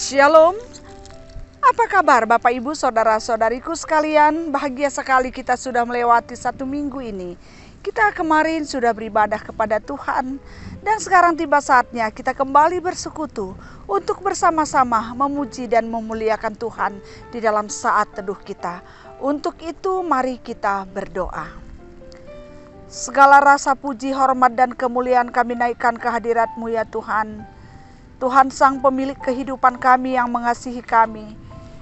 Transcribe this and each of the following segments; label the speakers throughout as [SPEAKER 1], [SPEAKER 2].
[SPEAKER 1] Shalom, apa kabar Bapak Ibu Saudara-saudariku sekalian? Bahagia sekali kita sudah melewati satu minggu ini. Kita kemarin sudah beribadah kepada Tuhan dan sekarang tiba saatnya kita kembali bersekutu untuk bersama-sama memuji dan memuliakan Tuhan di dalam saat teduh kita. Untuk itu mari kita berdoa. Segala rasa puji, hormat dan kemuliaan kami naikkan ke hadirat-Mu ya Tuhan. Tuhan Sang Pemilik kehidupan kami yang mengasihi kami,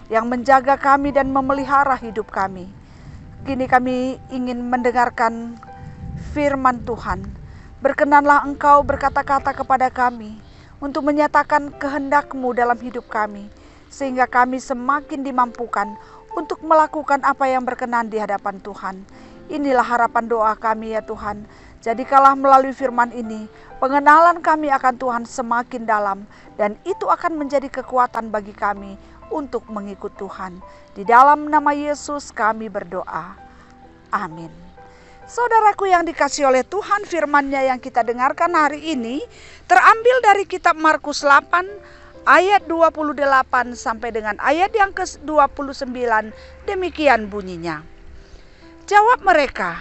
[SPEAKER 1] yang menjaga kami dan memelihara hidup kami. Kini kami ingin mendengarkan firman Tuhan. Berkenanlah Engkau berkata-kata kepada kami untuk menyatakan kehendak-Mu dalam hidup kami, sehingga kami semakin dimampukan untuk melakukan apa yang berkenan di hadapan Tuhan. Inilah harapan doa kami ya Tuhan. Jadikanlah melalui firman ini, pengenalan kami akan Tuhan semakin dalam, dan itu akan menjadi kekuatan bagi kami untuk mengikut Tuhan. Di dalam nama Yesus kami berdoa. Amin. Saudaraku yang dikasihi oleh Tuhan, firman-Nya yang kita dengarkan hari ini terambil dari kitab Markus 8 ayat 28 sampai dengan ayat yang ke-29. Demikian bunyinya. Jawab mereka,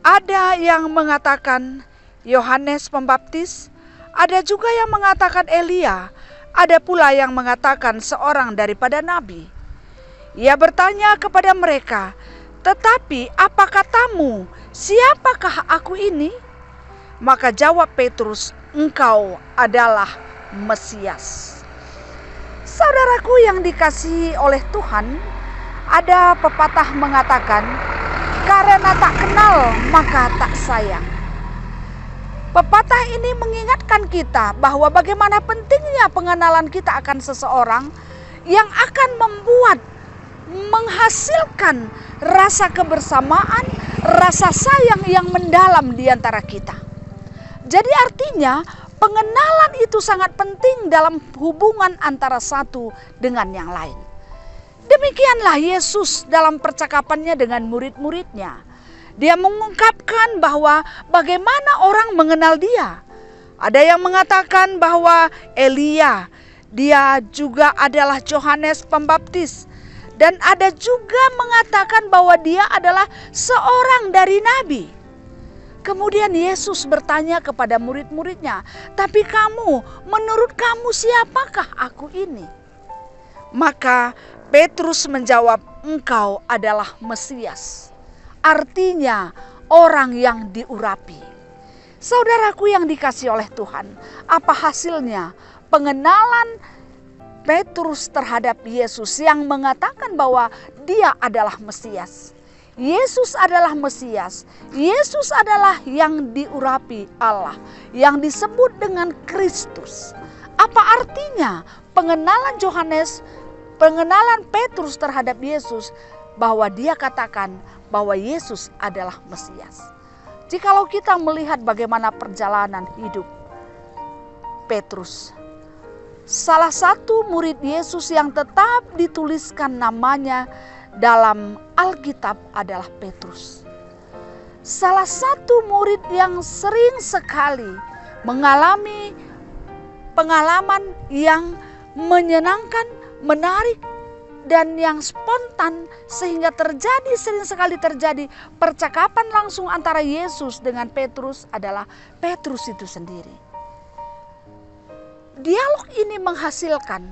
[SPEAKER 1] ada yang mengatakan Yohanes Pembaptis, ada juga yang mengatakan Elia, ada pula yang mengatakan seorang daripada nabi. Ia bertanya kepada mereka, tetapi apa katamu, siapakah aku ini? Maka jawab Petrus, engkau adalah Mesias. Saudaraku yang dikasihi oleh Tuhan, ada pepatah mengatakan, karena tak kenal maka tak sayang. Pepatah ini mengingatkan kita bahwa bagaimana pentingnya pengenalan kita akan seseorang yang akan menghasilkan rasa kebersamaan, rasa sayang yang mendalam di antara kita. Jadi artinya pengenalan itu sangat penting dalam hubungan antara satu dengan yang lain. Demikianlah Yesus dalam percakapannya dengan murid-muridnya. Dia mengungkapkan bahwa bagaimana orang mengenal dia. Ada yang mengatakan bahwa Elia, dia juga adalah Yohanes Pembaptis. Dan ada juga mengatakan bahwa dia adalah seorang dari nabi. Kemudian Yesus bertanya kepada murid-muridnya, tapi kamu, menurut kamu siapakah aku ini? Maka Petrus menjawab, engkau adalah Mesias. Artinya orang yang diurapi. Saudaraku yang dikasihi oleh Tuhan, apa hasilnya pengenalan Petrus terhadap Yesus yang mengatakan bahwa dia adalah Mesias. Yesus adalah Mesias. Yesus adalah yang diurapi Allah, yang disebut dengan Kristus. Apa artinya pengenalan Petrus terhadap Yesus, bahwa dia katakan bahwa Yesus adalah Mesias. Jikalau kita melihat bagaimana perjalanan hidup Petrus, salah satu murid Yesus yang tetap dituliskan namanya dalam Alkitab adalah Petrus. Salah satu murid yang sering sekali mengalami pengalaman yang menyenangkan, menarik, dan yang spontan, sehingga sering sekali terjadi percakapan langsung antara Yesus dengan Petrus adalah Petrus itu sendiri. Dialog ini menghasilkan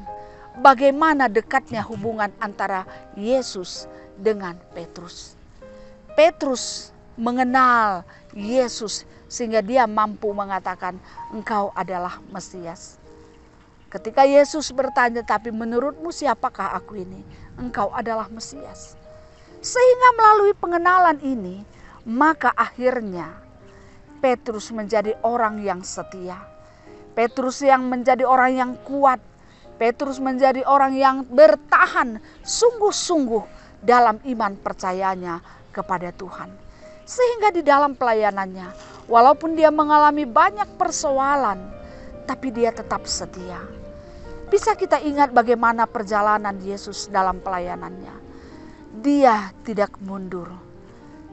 [SPEAKER 1] bagaimana dekatnya hubungan antara Yesus dengan Petrus. Petrus mengenal Yesus sehingga dia mampu mengatakan, engkau adalah Mesias. Ketika Yesus bertanya, tapi menurutmu siapakah aku ini? Engkau adalah Mesias. Sehingga melalui pengenalan ini, maka akhirnya Petrus menjadi orang yang setia. Petrus yang menjadi orang yang kuat. Petrus menjadi orang yang bertahan sungguh-sungguh dalam iman percayanya kepada Tuhan. Sehingga di dalam pelayanannya, walaupun dia mengalami banyak persoalan, tapi dia tetap setia. Bisa kita ingat bagaimana perjalanan Yesus dalam pelayanannya. Dia tidak mundur.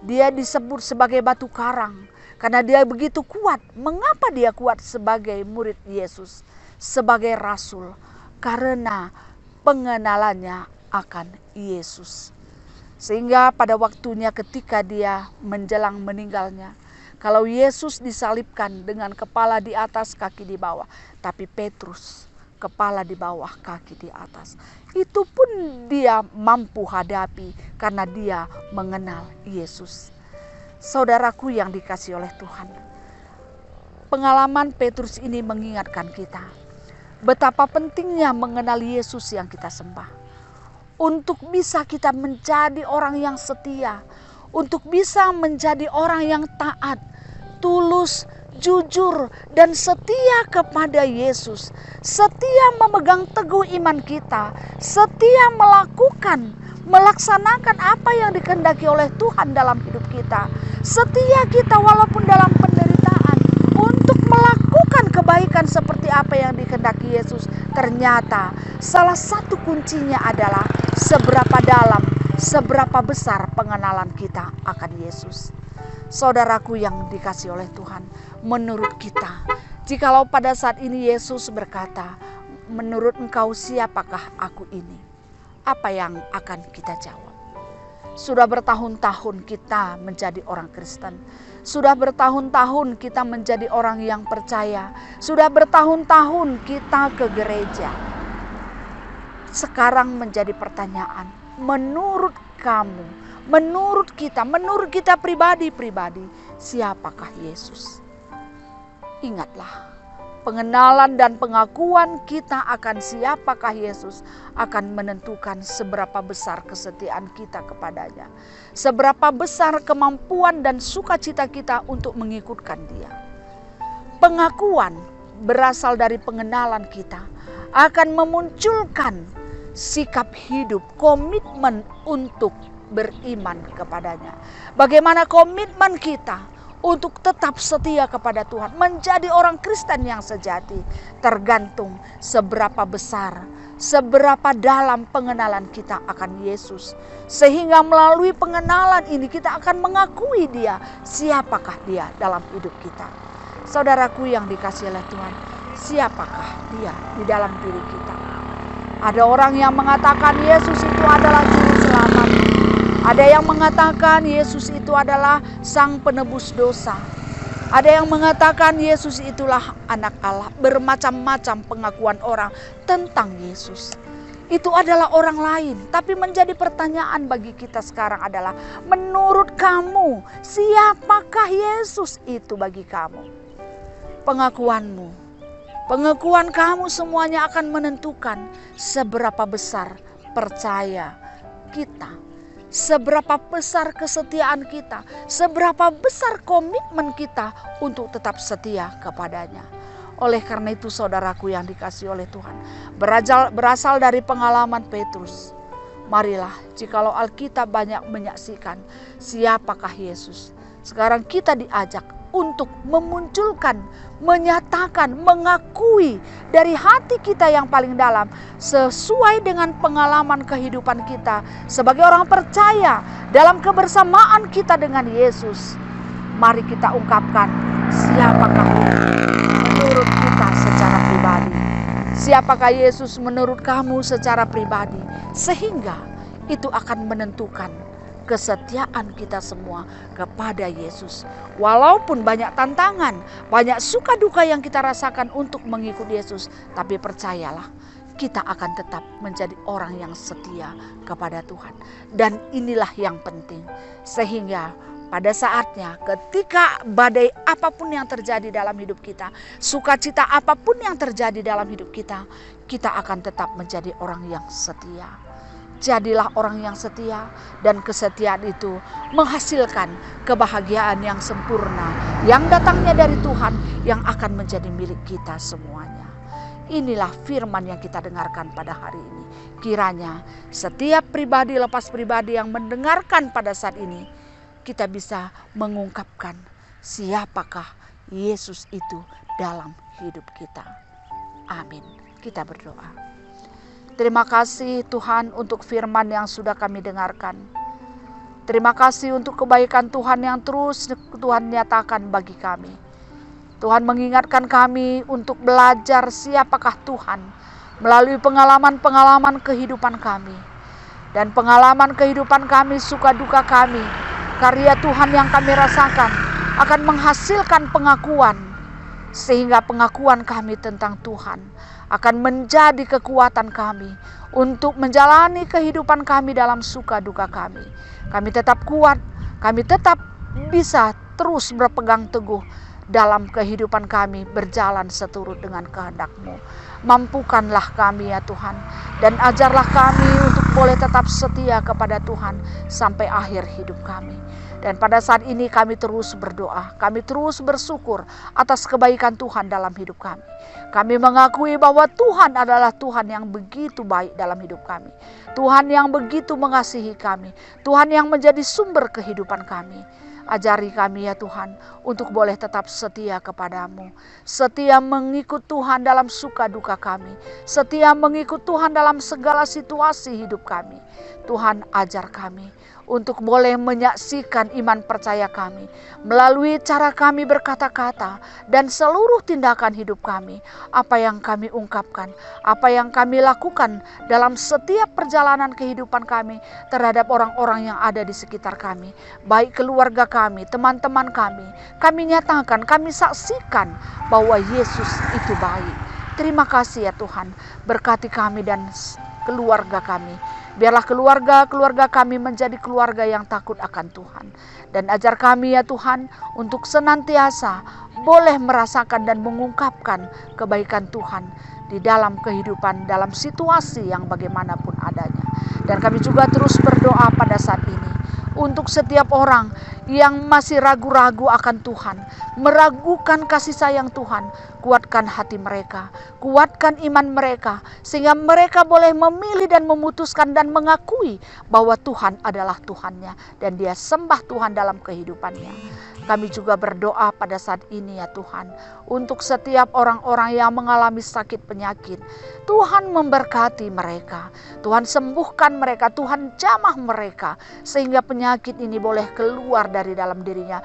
[SPEAKER 1] Dia disebut sebagai batu karang karena dia begitu kuat. Mengapa dia kuat sebagai murid Yesus, sebagai rasul? karena pengenalannya akan Yesus. Sehingga pada waktunya ketika dia menjelang meninggalnya, kalau Yesus disalibkan dengan kepala di atas, kaki di bawah, tapi Petrus kepala di bawah, kaki di atas, itu pun dia mampu hadapi karena dia mengenal Yesus. Saudaraku yang dikasihi oleh Tuhan, pengalaman Petrus ini mengingatkan kita betapa pentingnya mengenal Yesus yang kita sembah. Untuk bisa kita menjadi orang yang setia, untuk bisa menjadi orang yang taat, tulus, jujur, dan setia kepada Yesus, setia memegang teguh iman kita, setia melaksanakan apa yang dikehendaki oleh Tuhan dalam hidup kita, setia kita walaupun dalam penderitaan untuk melakukan kebaikan seperti apa yang dikehendaki Yesus. Ternyata salah satu kuncinya adalah seberapa dalam, seberapa besar pengenalan kita akan Yesus. Saudaraku yang dikasihi oleh Tuhan, menurut kita, jikalau pada saat ini Yesus berkata, menurut engkau siapakah aku ini? Apa yang akan kita jawab? Sudah bertahun-tahun kita menjadi orang Kristen. Sudah bertahun-tahun kita menjadi orang yang percaya. Sudah bertahun-tahun kita ke gereja. Sekarang menjadi pertanyaan, menurut kamu, menurut kita pribadi-pribadi, siapakah Yesus? Ingatlah, pengenalan dan pengakuan kita akan siapakah Yesus akan menentukan seberapa besar kesetiaan kita kepadanya. Seberapa besar kemampuan dan sukacita kita untuk mengikutkan Dia. Pengakuan berasal dari pengenalan kita akan memunculkan sikap hidup, komitmen untuk beriman kepadanya. Bagaimana komitmen kita untuk tetap setia kepada Tuhan, menjadi orang Kristen yang sejati, tergantung seberapa besar, seberapa dalam pengenalan kita akan Yesus. Sehingga melalui pengenalan ini kita akan mengakui Dia, siapakah Dia dalam hidup kita. Saudaraku yang dikasihi oleh Tuhan, siapakah Dia di dalam diri kita? Ada orang yang mengatakan Yesus itu adalah juru selamat. Ada yang mengatakan Yesus itu adalah sang penebus dosa. Ada yang mengatakan Yesus itulah anak Allah. Bermacam-macam pengakuan orang tentang Yesus. Itu adalah orang lain. Tapi menjadi pertanyaan bagi kita sekarang adalah, menurut kamu, siapakah Yesus itu bagi kamu? Pengakuan kamu semuanya akan menentukan seberapa besar percaya kita, seberapa besar kesetiaan kita, seberapa besar komitmen kita untuk tetap setia kepadanya. Oleh karena itu saudaraku yang dikasihi oleh Tuhan, berasal dari pengalaman Petrus. Marilah, jikalau Alkitab banyak menyaksikan siapakah Yesus, sekarang kita diajak untuk memunculkan, menyatakan, mengakui dari hati kita yang paling dalam sesuai dengan pengalaman kehidupan kita sebagai orang percaya dalam kebersamaan kita dengan Yesus. Mari kita ungkapkan siapakah menurut kita secara pribadi. Siapakah Yesus menurut kamu secara pribadi, sehingga itu akan menentukan kesetiaan kita semua kepada Yesus. Walaupun banyak tantangan, banyak suka duka yang kita rasakan untuk mengikuti Yesus, tapi percayalah, kita akan tetap menjadi orang yang setia kepada Tuhan. Dan inilah yang penting. Sehingga pada saatnya ketika badai apapun yang terjadi dalam hidup kita, sukacita apapun yang terjadi dalam hidup kita, kita akan tetap menjadi orang yang setia. Jadilah orang yang setia, dan kesetiaan itu menghasilkan kebahagiaan yang sempurna yang datangnya dari Tuhan, yang akan menjadi milik kita semuanya. Inilah firman yang kita dengarkan pada hari ini. Kiranya setiap pribadi lepas pribadi yang mendengarkan pada saat ini, kita bisa mengungkapkan siapakah Yesus itu dalam hidup kita. Amin. Kita berdoa. Terima kasih Tuhan untuk firman yang sudah kami dengarkan. Terima kasih untuk kebaikan Tuhan yang terus Tuhan nyatakan bagi kami. Tuhan mengingatkan kami untuk belajar siapakah Tuhan. melalui pengalaman-pengalaman kehidupan kami. Dan pengalaman kehidupan kami, suka duka kami, karya Tuhan yang kami rasakan akan menghasilkan pengakuan. Sehingga pengakuan kami tentang Tuhan akan menjadi kekuatan kami untuk menjalani kehidupan kami dalam suka duka kami. Kami tetap kuat, kami tetap bisa terus berpegang teguh dalam kehidupan kami berjalan seturut dengan kehendak-Mu. Mampukanlah kami ya Tuhan, dan ajarlah kami untuk boleh tetap setia kepada Tuhan sampai akhir hidup kami. Dan pada saat ini kami terus berdoa, kami terus bersyukur atas kebaikan Tuhan dalam hidup kami. Kami mengakui bahwa Tuhan adalah Tuhan yang begitu baik dalam hidup kami. Tuhan yang begitu mengasihi kami. Tuhan yang menjadi sumber kehidupan kami. Ajari kami ya Tuhan untuk boleh tetap setia kepadamu. Setia mengikut Tuhan dalam suka duka kami. Setia mengikut Tuhan dalam segala situasi hidup kami. Tuhan ajar kami untuk boleh menyaksikan iman percaya kami melalui cara kami berkata-kata dan seluruh tindakan hidup kami. Apa yang kami ungkapkan, apa yang kami lakukan dalam setiap perjalanan kehidupan kami terhadap orang-orang yang ada di sekitar kami, baik keluarga kami, teman-teman kami. Kami nyatakan, kami saksikan bahwa Yesus itu baik. Terima kasih ya Tuhan, berkati kami dan keluarga kami. Biarlah keluarga kami menjadi keluarga yang takut akan Tuhan. Dan ajar kami ya Tuhan untuk senantiasa boleh merasakan dan mengungkapkan kebaikan Tuhan di dalam kehidupan, dalam situasi yang bagaimanapun adanya. Dan kami juga terus berdoa pada saat ini untuk setiap orang yang masih ragu-ragu akan Tuhan, meragukan kasih sayang Tuhan. Kuatkan hati mereka, kuatkan iman mereka, sehingga mereka boleh memilih dan memutuskan dan mengakui bahwa Tuhan adalah Tuhannya dan dia sembah Tuhan dalam kehidupannya. Kami juga berdoa pada saat ini ya Tuhan, untuk setiap orang-orang yang mengalami sakit penyakit. Tuhan memberkati mereka, Tuhan sembuhkan mereka, Tuhan jamah mereka, sehingga penyakit ini boleh keluar dari dalam dirinya.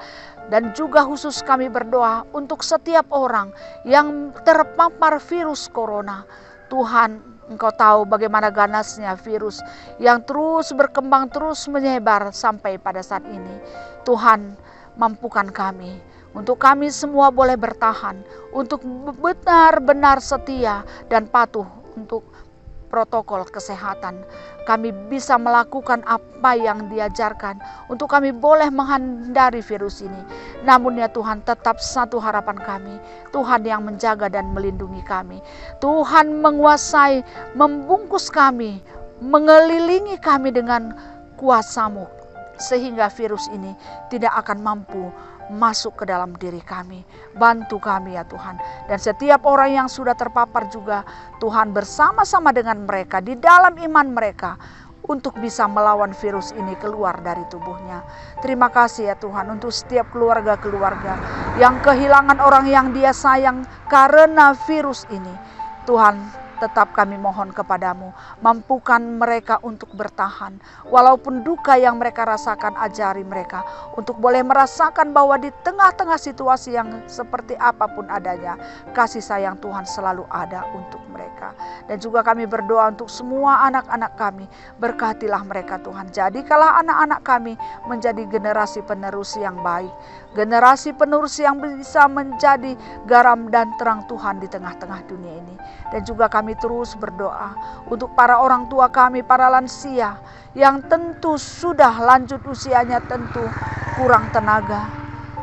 [SPEAKER 1] Dan juga khusus kami berdoa untuk setiap orang yang terpapar virus corona. Tuhan, Engkau tahu bagaimana ganasnya virus yang terus berkembang, terus menyebar sampai pada saat ini. Tuhan, mampukan kami untuk kami semua boleh bertahan, untuk benar-benar setia dan patuh untuk protokol kesehatan. Kami bisa melakukan apa yang diajarkan untuk kami boleh menghindari virus ini. Namun ya Tuhan, tetap satu harapan kami, Tuhan yang menjaga dan melindungi kami. Tuhan menguasai, membungkus kami, mengelilingi kami dengan kuasa-Mu, sehingga virus ini tidak akan mampu masuk ke dalam diri kami. Bantu kami ya Tuhan. Dan setiap orang yang sudah terpapar juga, Tuhan bersama-sama dengan mereka di dalam iman mereka untuk bisa melawan virus ini keluar dari tubuhnya. Terima kasih ya Tuhan untuk setiap keluarga-keluarga yang kehilangan orang yang dia sayang karena virus ini. Tuhan, tetap kami mohon kepadamu, mampukan mereka untuk bertahan. Walaupun duka yang mereka rasakan, ajari mereka untuk boleh merasakan bahwa di tengah-tengah situasi yang seperti apapun adanya, kasih sayang Tuhan selalu ada untuk mereka. Dan juga kami berdoa untuk semua anak-anak kami, berkatilah mereka Tuhan. Jadikanlah anak-anak kami menjadi generasi penerus yang baik, generasi penerus yang bisa menjadi garam dan terang Tuhan di tengah-tengah dunia ini. Dan juga kami terus berdoa untuk para orang tua kami, para lansia yang tentu sudah lanjut usianya, tentu kurang tenaga,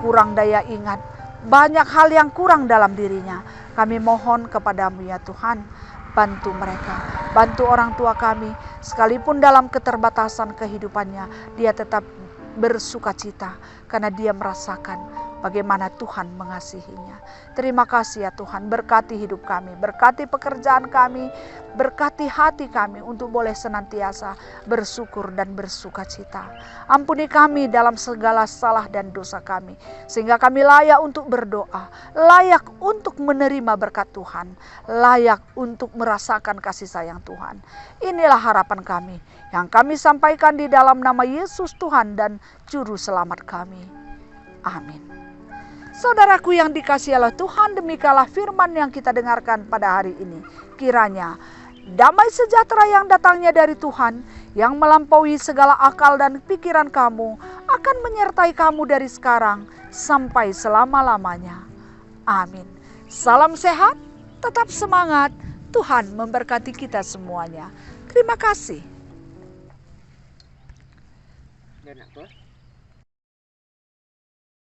[SPEAKER 1] kurang daya ingat, banyak hal yang kurang dalam dirinya. Kami mohon kepadamu ya Tuhan, bantu mereka, bantu orang tua kami, sekalipun dalam keterbatasan kehidupannya, dia tetap bersukacita karena dia merasakan bagaimana Tuhan mengasihinya. Terima kasih ya Tuhan, berkati hidup kami, berkati pekerjaan kami, berkati hati kami untuk boleh senantiasa bersyukur dan bersukacita. Ampuni kami dalam segala salah dan dosa kami, sehingga kami layak untuk berdoa, layak untuk menerima berkat Tuhan, layak untuk merasakan kasih sayang Tuhan. Inilah harapan kami yang kami sampaikan di dalam nama Yesus Tuhan dan Juru Selamat kami. Amin. Saudaraku yang dikasihi Allah Tuhan, demikianlah firman yang kita dengarkan pada hari ini. Kiranya Damai sejahtera yang datangnya dari Tuhan, yang melampaui segala akal dan pikiran kamu, akan menyertai kamu dari sekarang sampai selama-lamanya. Amin. Salam sehat, tetap semangat. Tuhan memberkati kita semuanya. Terima kasih.